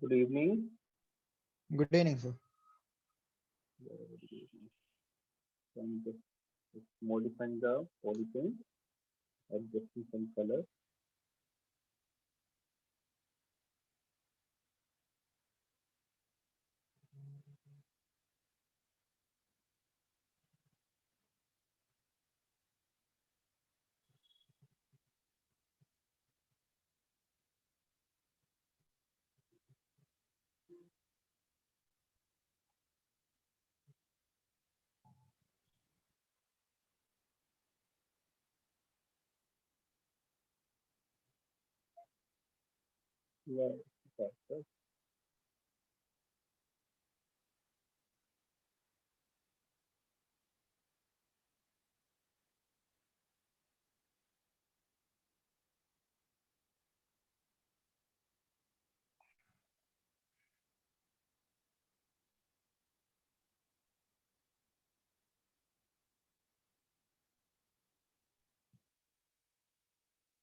Good evening. Good evening, sir. So I'm just modifying the polygon, adjusting some color. Yeah, that's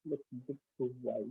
let's keep it so white.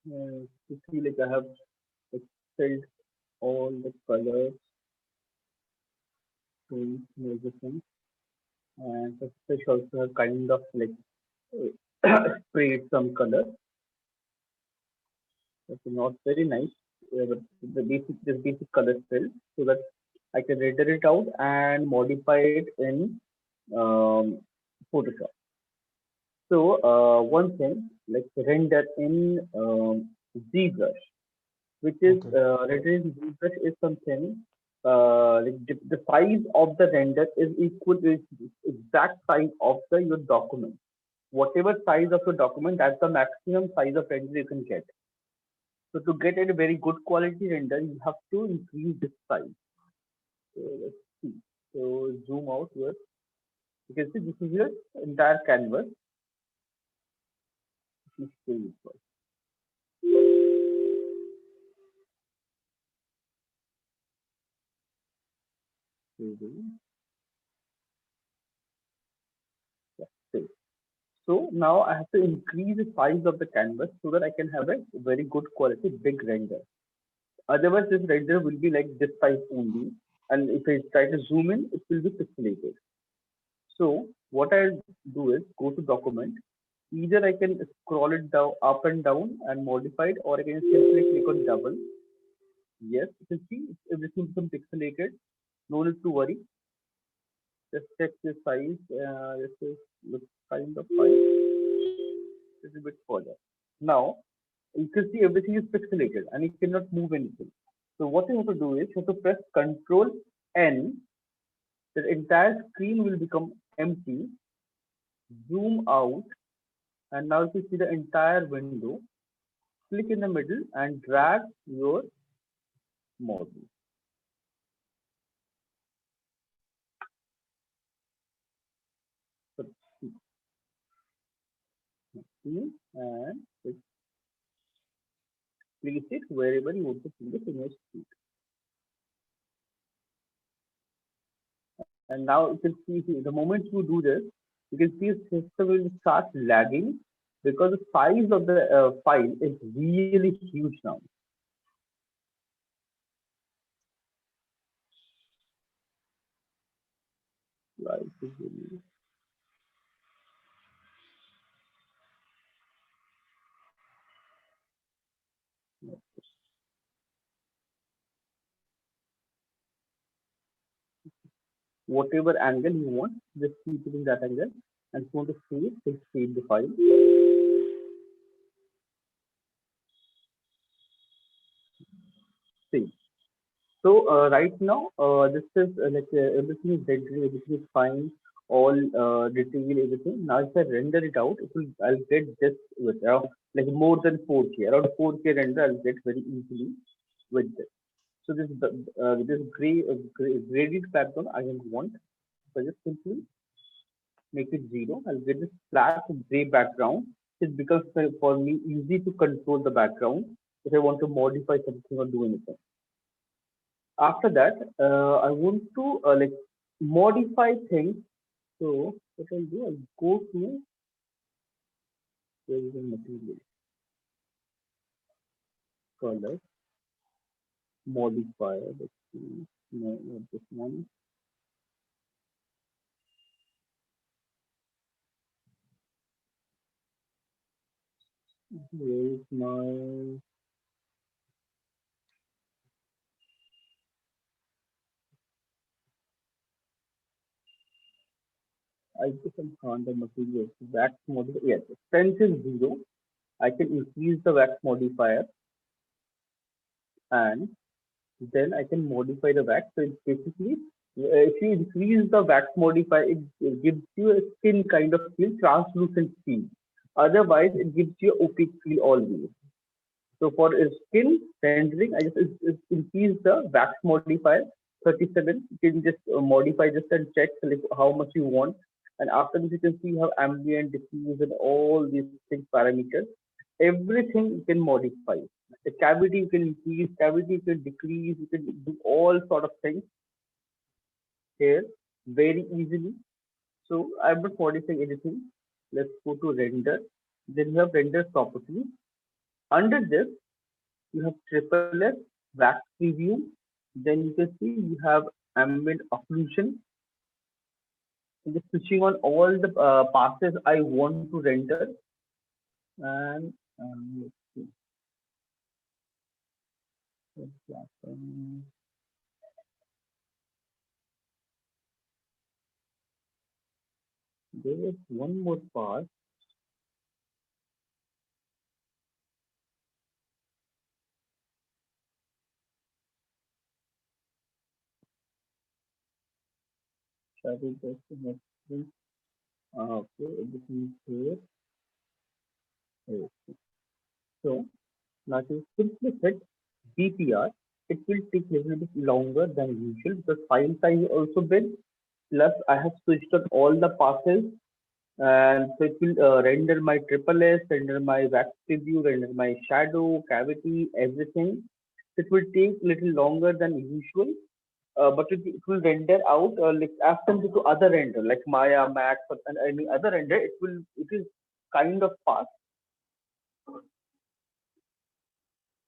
You see, like I have like, filled all the colors, tones, and everything, and the fish also have kind of like sprayed some color. That's not very nice. But this basic color still, so that I can render it out and modify it in Photoshop. So one thing like render in ZBrush, which is Okay. render in ZBrush is something like the size of the render is equal to exact size of the your document. Whatever size of your document, that's the maximum size of render you can get. So to get a very good quality render, you have to increase this size. So let's see. So zoom out here. You can see this is your entire canvas. Let me show you first. Yeah, save. So now I have to increase the size of the canvas so that I can have a very good quality big render. Otherwise, this render will be like this size only. And if I try to zoom in, it will be pixelated. So what I'll do is go to document. Either I can scroll it down up and down and modify it, or I can simply click on double. Yes, you can see everything become pixelated. No need to worry. Just check the size. This is looks kind of fine. Little bit further. Now you can see everything is pixelated and you cannot move anything. So what you have to do is you have to press Control N. The entire screen will become empty. Zoom out, and now you see the entire window. Click in the middle and drag your model. So see, and place it wherever you want to see the image. And now you can see here, the moment you do this, you can see the system will start lagging because the size of the file is really huge now. Right. Whatever angle you want, just keep it in that angle. And if you want to save, just save the file. Save. So right now, this is everything is dead green, everything is fine, all detail, everything. Now if I render it out, it will I'll get just with like more than 4K, around 4K render I'll get very easily with this. So this graded background I don't want. So I just simply make it zero. I'll get this flat gray background. It becomes for me easy to control the background if I want to modify something or do anything. After that, I want to like modify things. So what I'll do, I'll go to where is the material color modifier. Let's see, no, not this one. Where is my? I just found the material. Wax modifier. Yes, strength is zero. I can increase the wax modifier and then I can modify the wax. So it's basically, if you increase the wax modifier, it gives you a skin kind of feel, translucent feel. Otherwise, it gives you opaque feel always. So for skin rendering, I just increase the wax modifier 37. You can just modify just and check like how much you want. And after this, you can see you have ambient, diffuse, and all these things parameters. Everything you can modify. The cavity you can increase, cavity you can decrease, you can do all sort of things here very easily. So I'm not modifying anything. Let's go to render. Then you have render properties. Under this, you have triple S, wax preview. Then you can see you have ambient occlusion. I'm just switching on all the passes I want to render. And let's see. There is one more part. That is just the next thing. Okay, everything is here. Okay. So now to simply hit DPR, it will take a little bit longer than usual because file size is also big. Plus, I have switched on all the passes, and so it will render my triple S, render my wax preview, render my shadow, cavity, everything. It will take little longer than usual, but it will render out like as compared to other render like Maya, Max, or any other render. It is kind of fast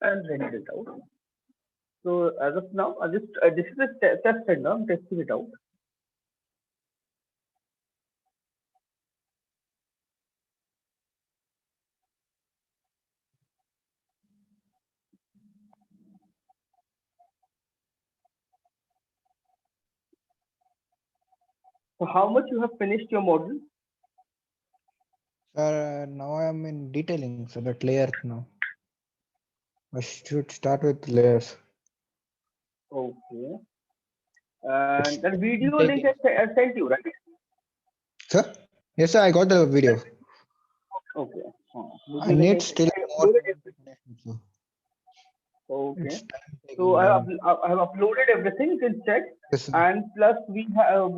and render it out. So as of now, I just this is a test render. I'm testing it out. So how much you have finished your model? Sir, now I am in detailing, so that layer now. I should start with layers. Okay. It's And that video link taking. I sent you, right? Sir? Yes, sir, I got the video. Okay. I Video link need still I more uploaded everything. information, sir. Okay. It's time So taking more. I have uploaded everything. You can check. Yes, sir. And plus we have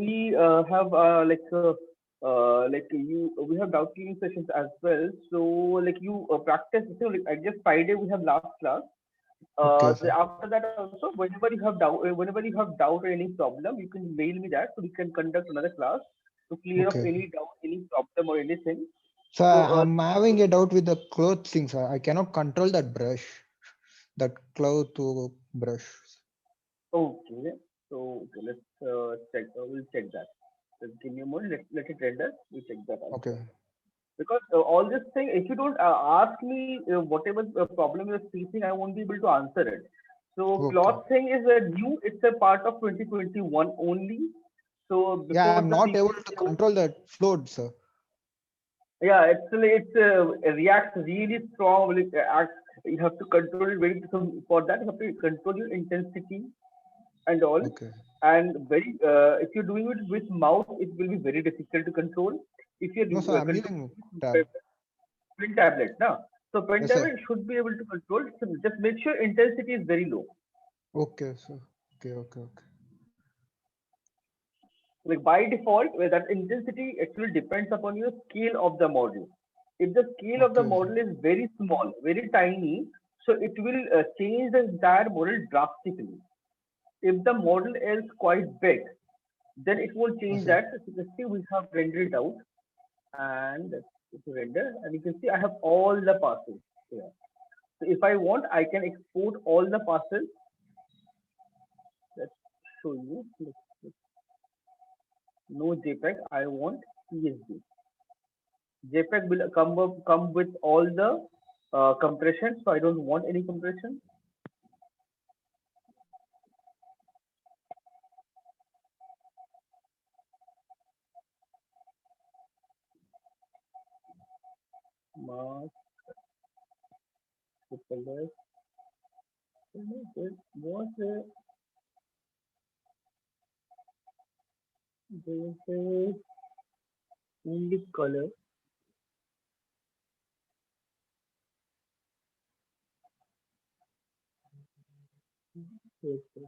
like you we have doubt cleaning sessions as well. So like you practice. So like I guess Friday we have last class. Okay, sir. After that also, whenever you have doubt or any problem, you can mail me that so we can conduct another class to clear up Okay. any doubt, any problem or anything. So So I'm having a doubt with the cloth thing, sir. I cannot control that brush, that cloth to brush. okay, so okay, let's check. We'll check that. Just give me a moment. Let it render. We check that as Okay. well. Because all this thing, if you don't ask me whatever problem you're facing, I won't be able to answer it. So Okay. cloth thing is a new, it's a part of 2021 only. So Yeah, before I'm the not able previous, to control that float, sir. yeah, it reacts really strong. You have to control it very. So for that, you have to control your intensity and all. Okay. And very, if you're doing it with mouse, it will be very difficult to control. If you're No, sir, I'm controlling using with tab. pen tablet, now, so pen Yes, sir. tablet should be able to control. So just make sure intensity is very low. Okay, sir. Okay, okay, okay. Like by default, where that intensity actually depends upon your scale of the model. If the scale of the Okay, sir. model is very small, very tiny, so it will change the entire model drastically. If the model is quite big, then it will Yes, change sir. that. So you can see we have rendered it out, and let's render, and you can see I have all the passes here. So if I want, I can export all the passes. Let's show you. No JPEG. I want PSD. JPEG will come with all the compression, so I don't want any compression. Mask, triple S. There was there only color. Yes, yes.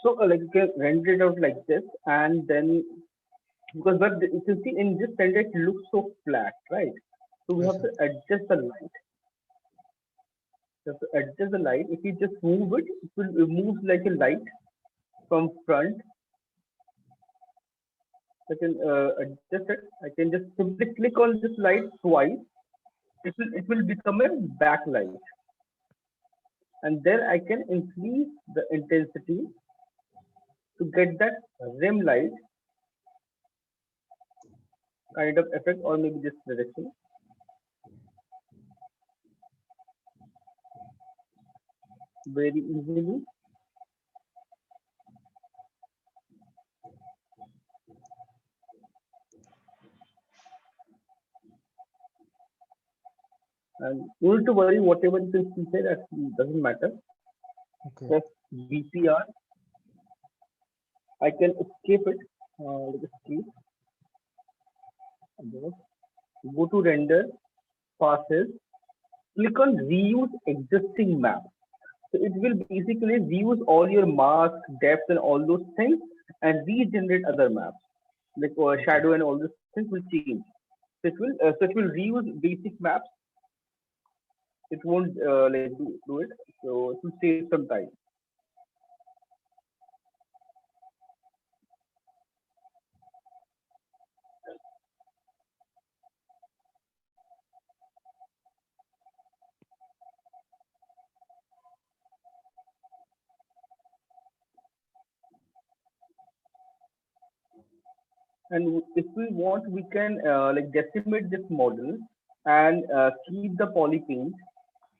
So like you can render it out like this, and then because but you can see in this render it looks so flat, right? So we Yes, have sir. to adjust the light. You have to adjust the light. If you just move it, it will move like a light from front. I can adjust it. I can just simply click on this light twice. It will become a backlight, and then I can increase the intensity to get that rim light kind of effect, or maybe this direction very easily. And you need to worry whatever you can see here, that doesn't matter. Okay. Just VCR. I can escape it. Like escape. Go to render passes. Click on reuse existing map. So it will basically reuse all your mask, depth, and all those things, and regenerate other maps like Okay. shadow and all those things will change. So it will reuse basic maps. It won't like do it. So it will save some time. And if we want, we can like decimate this model and keep the poly paint,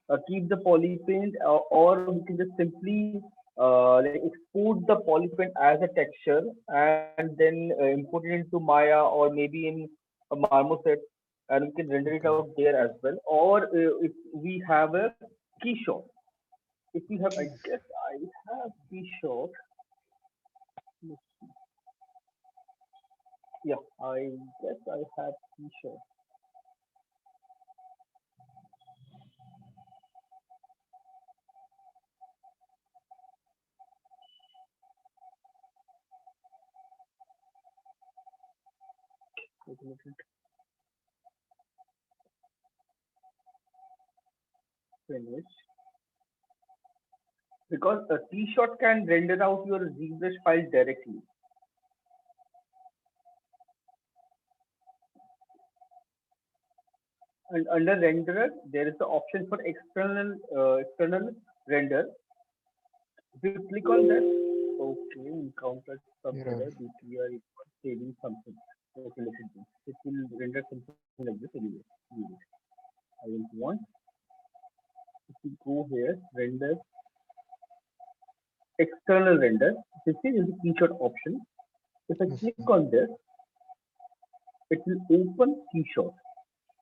or we can just simply like export the poly paint as a texture and then import it into Maya or maybe in a Marmoset, and we can render it Okay. out there as well. Or if we have a keyshot, if we have, I guess I have keyshot. Yeah, I guess I have keyshot. Let me finish. Because a keyshot can render out your ZBrush file directly. And under renderer, there is the option for external render. If you click on that, okay, encountered some Error. error, DTR equals saving something. Okay, let it be. It will render something like this anyway. Leave it. I don't want. If you go here, render, external render, this is the keyshot option. If I Yes, click sir. on this, it will open keyshot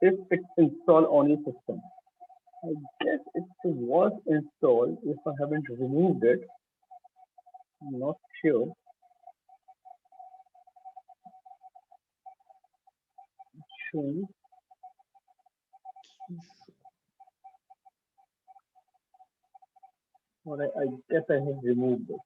if it's installed on your system. I guess it was installed if I haven't removed it. I'm not sure. Showing or I guess I have removed it.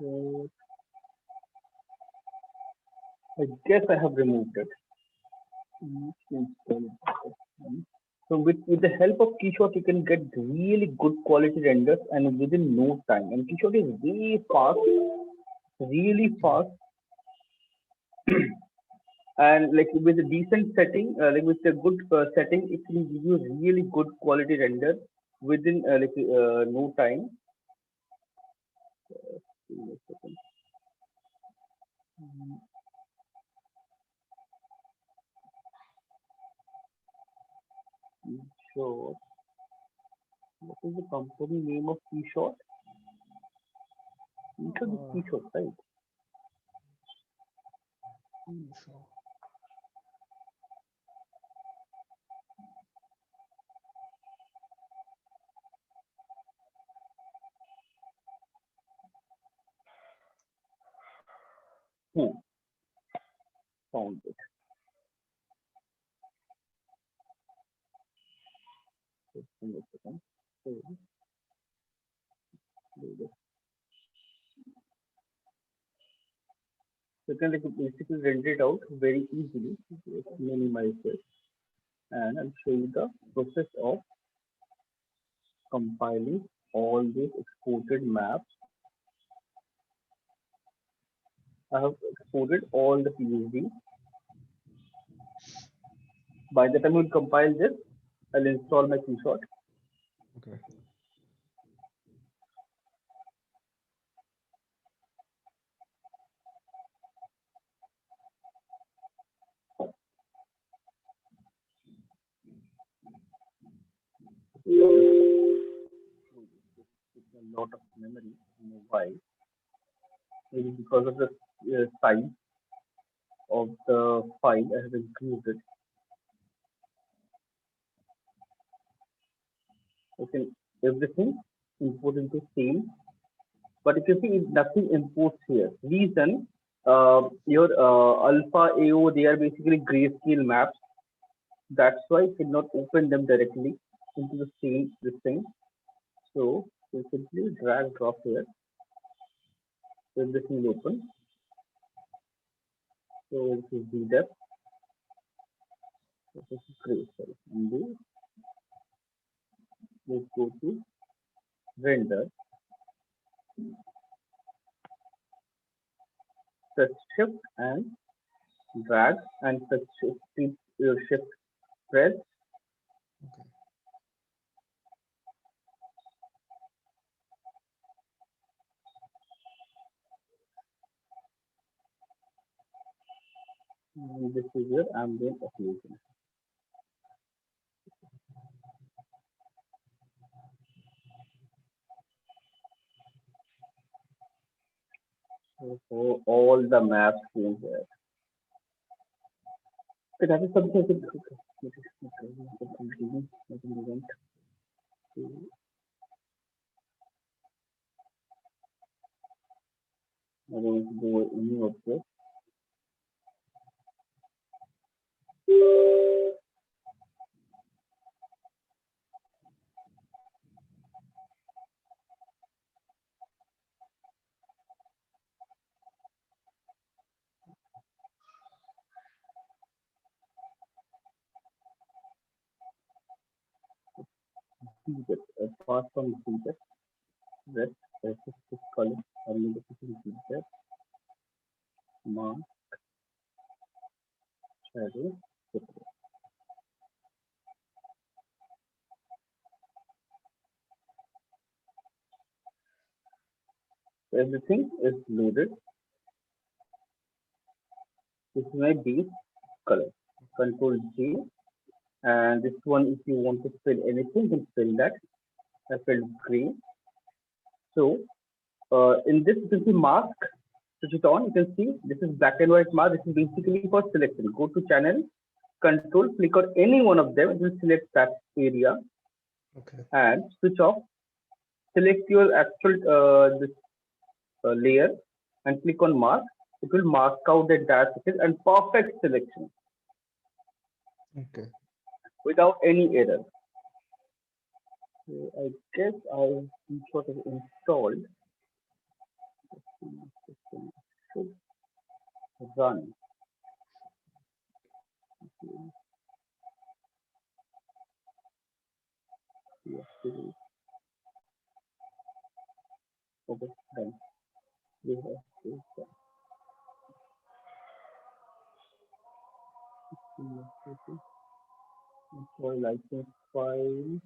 So I guess I have removed it. Install it. So with the help of Keyshot, you can get really good quality renders and within no time. And Keyshot is really fast, really fast, and like with a decent setting, like with a good setting, it can give you really good quality render within no time. Give me a second. Keyshot. What is the company name of Keyshot? Keyshot is Uh, Keyshot, right? so, Hmm, found it. Just give me a second. So, you can like basically render it out very easily. Just minimize it, and I'll show you the process of compiling all these exported maps. I have exported all the PSD. By the time we compile this, I'll install my Keyshot. okay. It's a lot of memory. You know why? Maybe because of the size of the file I have increased it. Okay, everything import into same. But if you see, nothing imports here. Reason, your alpha AO, they are basically grayscale maps. That's why you cannot open them directly into the same this thing. So you simply drag drop here. Everything will open. So this is the depth. This is grayscale. And then let's go to render. Press shift and drag and press shift press. Okay. And this is your ambient occlusion. So all the maps came here. So that is something I think I don't want to go any of this. Egypt, apart from Egypt, rest, this color, communication Egypt, Mars, shadow, Jupiter. Everything is loaded. This is my base color. Control J, and this one, if you want to fill anything, you can fill that. I filled green. So in this, you can see mask. Switch it on. You can see this is black and white mask. This is basically for selection. Go to channel, control, click on any one of them. It will select that area Okay. and switch off. Select your actual this layer and click on mask. It will mask out the dark spaces and perfect selection Okay. without any error. So I guess I sort of installed. System should run. Yes, okay, done. We have this for license file.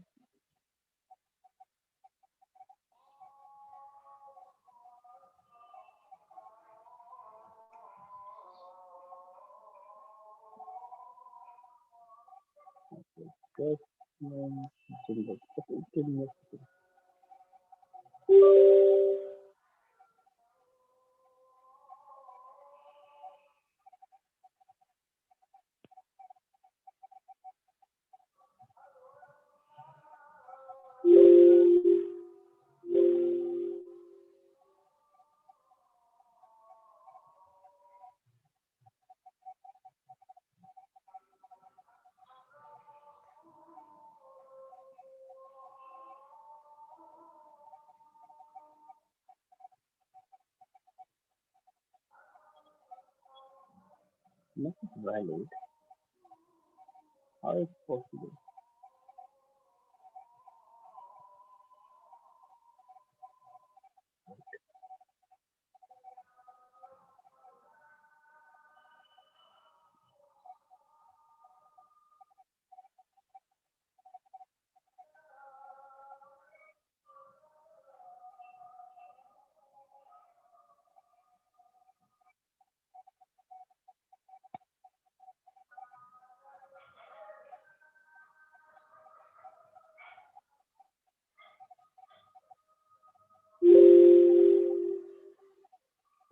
Just jingle. Okay, give me a second. Not valid. How is possible?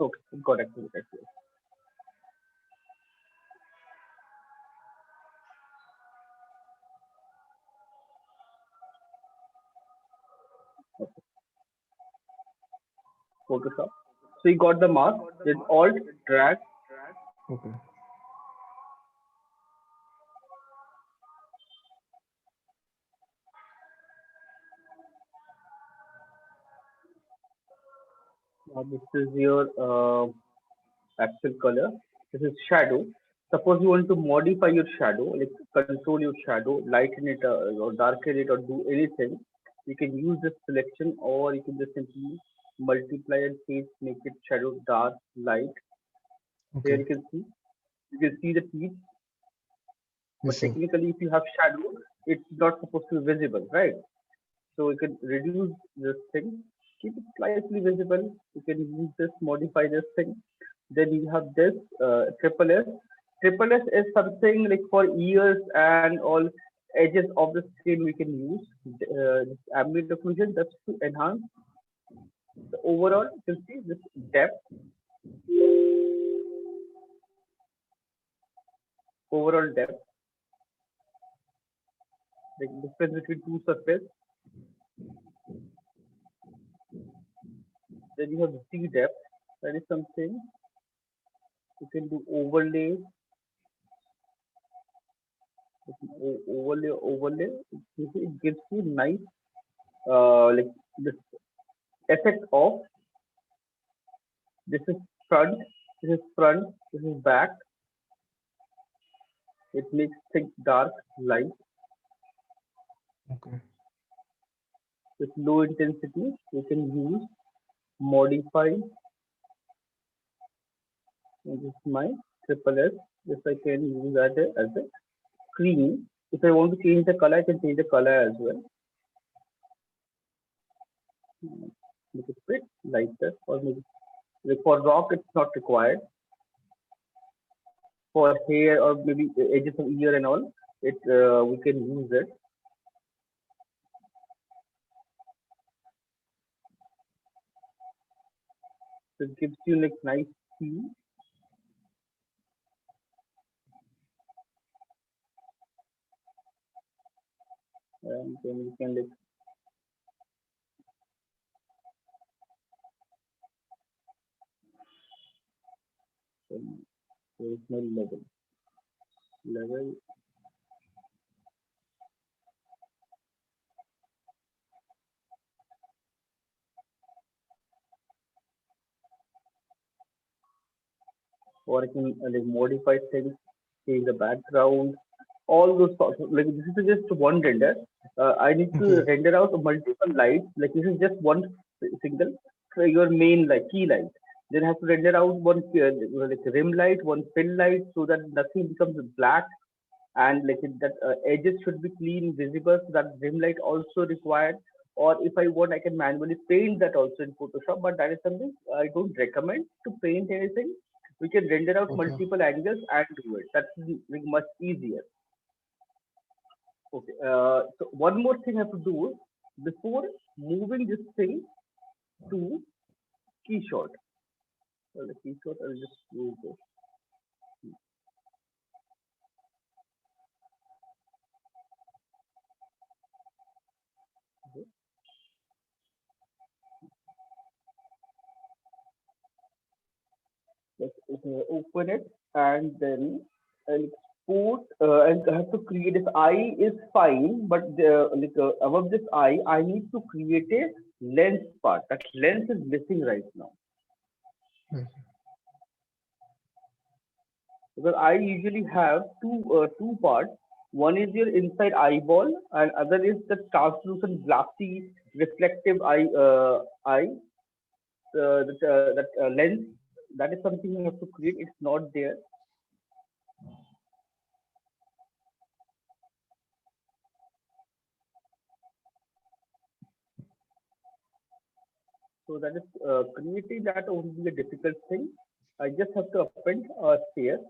Okay, it got activated. Okay, Photoshop. So you got the mask. With Alt drag. Okay. This is your actual color. This is shadow. Suppose you want to modify your shadow, like control your shadow, lighten it or darken it or do anything. You can use this selection, or you can just simply multiply and change, make it shadow dark, light. Here Okay. you can see the teeth, but Yes, sir. technically, if you have shadow, it's not supposed to be visible, right? So you can reduce this thing, keep it slightly visible. You can use this, modify this thing. Then you have this triple S. Triple S is something like for ears and all edges of the skin we can use. This ambient occlusion, that's to enhance the overall. You can see this depth, overall depth, the difference between two surfaces. Then you have Z depth. That is something you can do overlay, overlay. It gives you nice like this effect of this is front, this is front, this is back. It makes things dark, light. Okay. With low intensity, we can use modify. And this is my triple S. This I can use that as a screen. If I want to change the color, I can change the color as well. Make it bit lighter, or maybe like for rock, it's not required. For hair or maybe edges of ear and all, it we can use it. So it gives you like nice feel, and then you can like there is no level. Or I can like modify things, change the background, all those sorts of like this is just one render. I need to Okay. render out multiple lights. Like this is just one single your main like key light. Then I have to render out one like rim light, one fill light, so that nothing becomes black and like that edges should be clean, visible. So that rim light also required. Or if I want, I can manually paint that also in Photoshop. But that is something I don't recommend to paint anything. We can render out Okay. multiple angles and do it. That's like much easier. Okay. So one more thing I have to do before moving this thing to keyshot. Well, the keyshot, I'll just move this. Let's open it and then I'll export and I have to create this eye is fine, but above this eye, I need to create a lens part. That lens is missing right now Okay. because I usually have two parts. One is your inside eyeball, and other is the translucent, glassy, reflective eye. That lens. That is something you have to create. It's not there. So that is creating that won't be a difficult thing. I just have to append a sphere.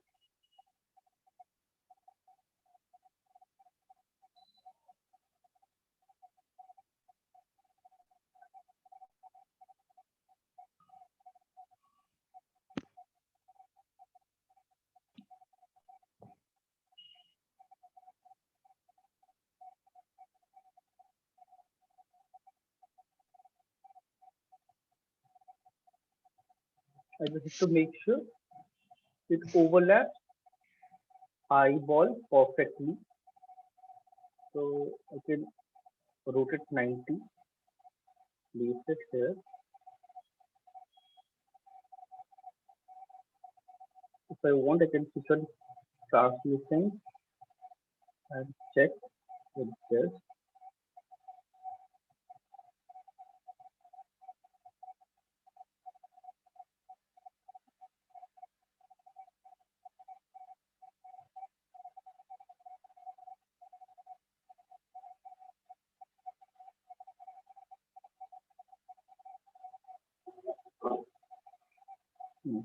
I just have to make sure it overlaps eyeball perfectly. So I can rotate 90, place it here. If I want, I can switch on translucent and check with this.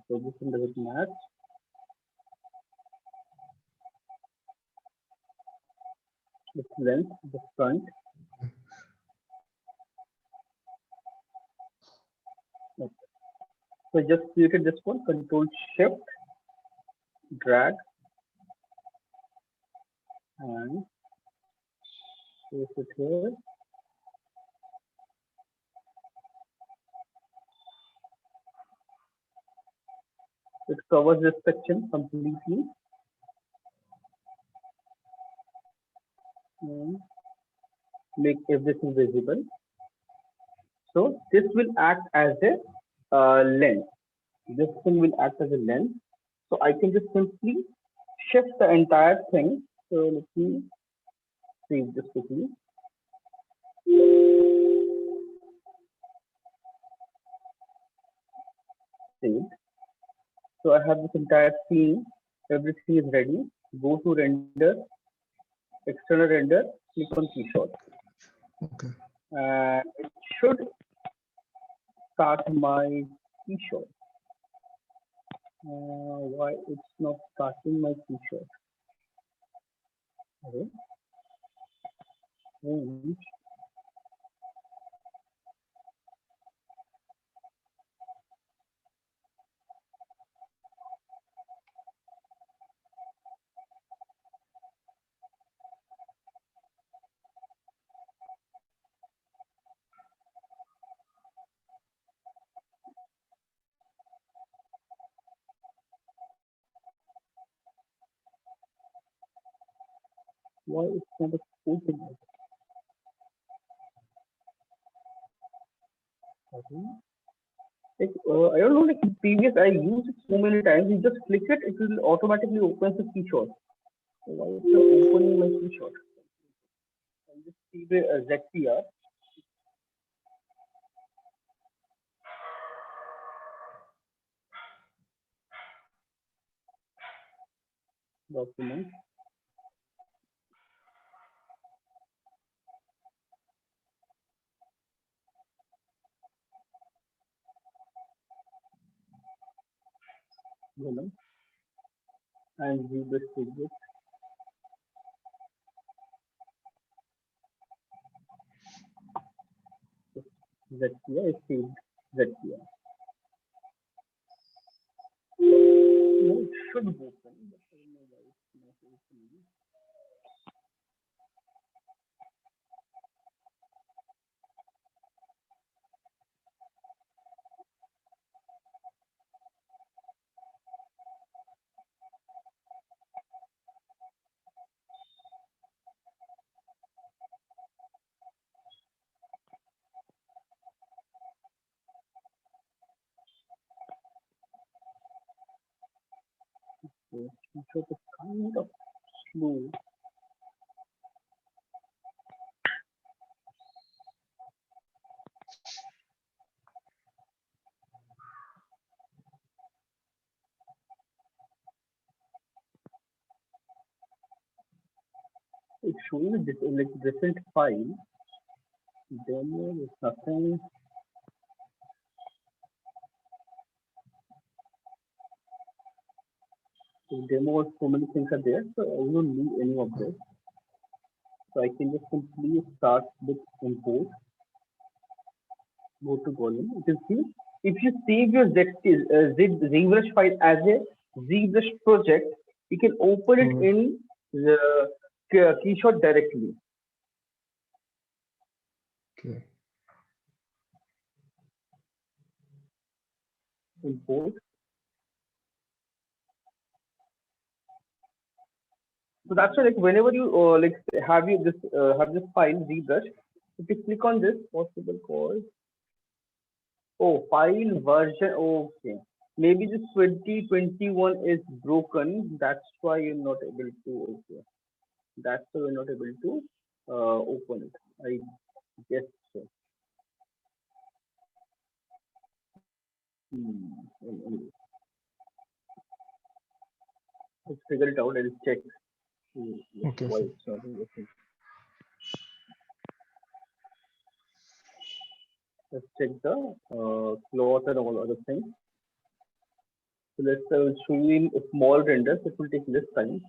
So this one doesn't match. This length, the front. Okay. So I just created this one. Control Shift, drag, and place it here. It covers this section completely. And make everything visible. So this will act as a lens. This thing will act as a lens. So I can just simply shift the entire thing. So let me save this quickly. So I have this entire scene. Everything is ready. Go to render, external render, click on keyshot. Okay. It should start my keyshot. Why it's not starting my keyshot? Okay. Hmm. Why it's not exporting it? Okay. Like, I don't know, like in previous, I used it so many times. You just click it, it will automatically open the keyshot. So why it's not opening my keyshot? I'll just see the ZTR document. Gollum, and view the stages. ZTR is saved ZTR. No, it should open, but I don't know why it's not opening. So keyshot is kind of slow. It's showing a like different file. Demo is nothing. So demo, so many things are there. So I don't need any of this. So I can just simply start with import, go to Gollum. You can see if you save your ZBrush file as a ZBrush project, you can open it Oh, in the keyshot directly. okay. Import. So that's why like whenever you like have this file ZBrush, if you click on this possible call, oh, file version. Okay. Maybe this 2021 is broken. That's why you're not able to. Okay. That's why you're not able to open it. I guess so. Anyway, let's figure it out and check like, Okay, why sir. it's not working. Let's check the cloth and all other things. So let's show you in small renders. It will take less time.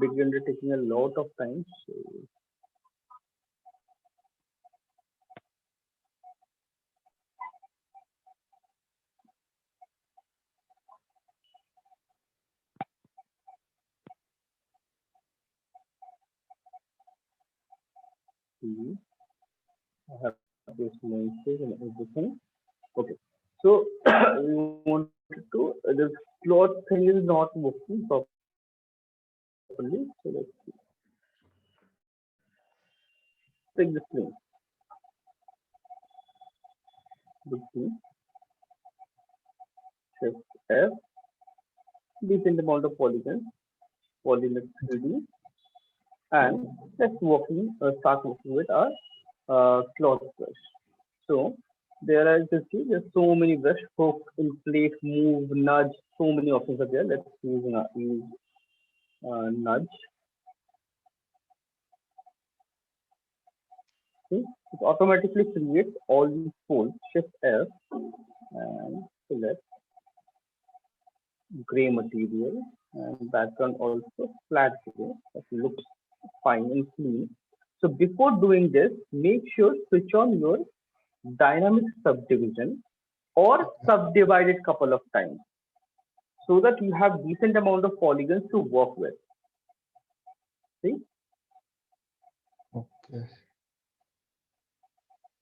Big render taking a lot of time. So see, I have this landscape and everything. Okay. So we wanted to the cloth thing is not working properly. So let's take the screen. The screen. Shift F. Decent amount of polygons. Polymer 3D. And let's start working with our cloth brush. So There are, you can see, there's so many brush, hook, inflate, move, nudge. So many options are there. Let's use nudge. See, it automatically creates all these folds. Shift F and select gray material and background also flat gray. That looks fine and clean. So before doing this, make sure switch on your dynamic subdivision or subdivided couple of times so that you have decent amount of polygons to work with. See, Okay.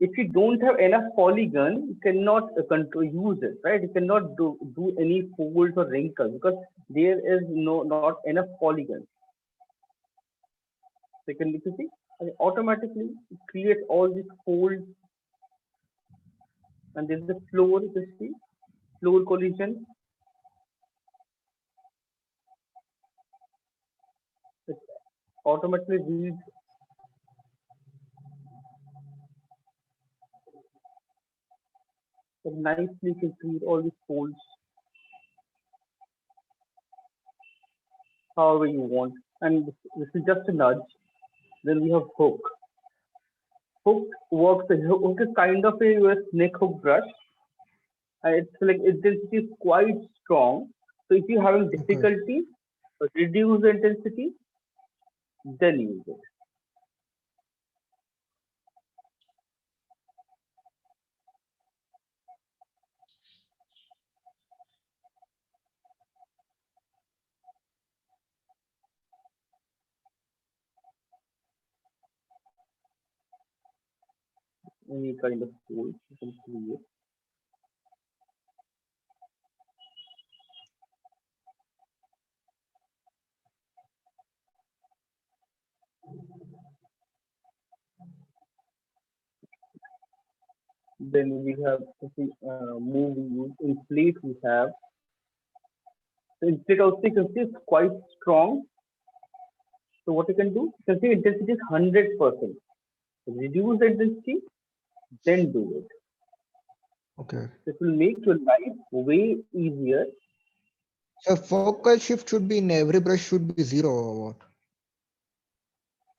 if you don't have enough polygon, you cannot control use it, right? You cannot do any folds or wrinkles because there is not enough polygons. So you can see, and automatically it creates all these folds, and there's the floor. You see, floor collision. It automatically reads. It nicely can create all these folds however you want. And this is just a nudge. Then we have hook. Hook works. Hook is kind of a snake hook brush. It's like intensity is quite strong. So if you're having Okay. difficulty, reduce the intensity, then use it. Any kind of tool you can create. Then we have move we use inflate we have. So inflate also you can see it's quite strong. So what you can do, you can see intensity is 100%. Reduce the intensity, then do it. Okay. This will make your life way easier. So focal shift should be in every brush should be 0 or what?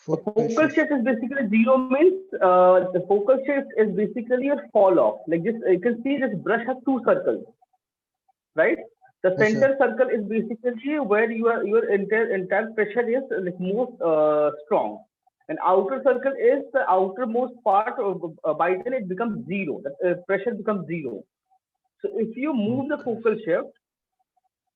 A Focal focal shift. shift is basically zero means the focal shift is basically a fall off. Like this, you can see this brush has two circles, right? The Yes, sir. center circle is basically where your entire pressure is like most strong, and outer circle is the outermost part of by then it becomes zero. The pressure becomes zero. So if you move the Okay. focal shift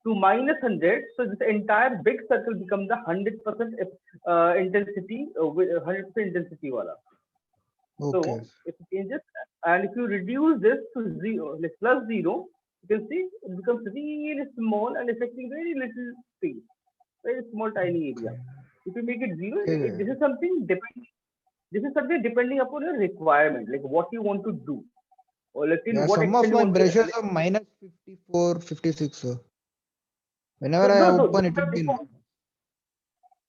to minus 100, so this entire big circle becomes the 100% intensity with 100% intensity wala. Okay. So if it changes, and if you reduce this to zero, like plus zero, you can see it becomes really small and affecting very little space, very small, tiny area. Okay. If you make it zero, Okay. this is something depending. This is something depending upon your requirement, like what you want to do, or like till Yeah, what some extent of you my want to. brushes are minus 54, 56, sir. So Whenever I no, open, those it will are be default. minus.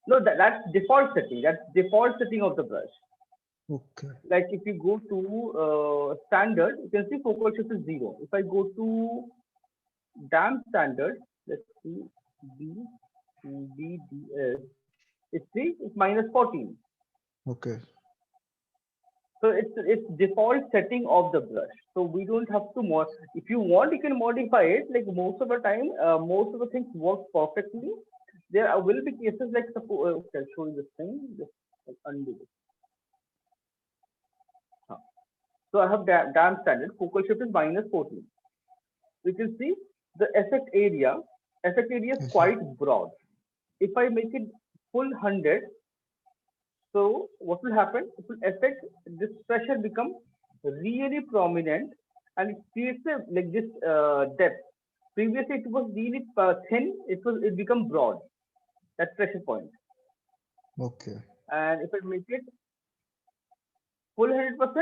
No, that's default setting. That's default setting of the brush. Okay. Like if you go to standard, you can see focal shift is zero. If I go to damp standard, let's see, B, BDS, it's minus 14. Okay. So it's default setting of the brush. So we don't have to more. If you want, you can modify it. Like most of the time, most of the things work perfectly. There will be cases like suppose. Okay, I'll show you this thing. Just undo it. Huh. So I have damp standard. Focal shift is minus 14. You can see the effect area is Yes, sir. quite broad. If I make it full 100, so what will happen? It will affect this pressure become really prominent and it creates a like this depth. Previously it was really thin, it become broad, that pressure point. Okay. And if I make it full 100%,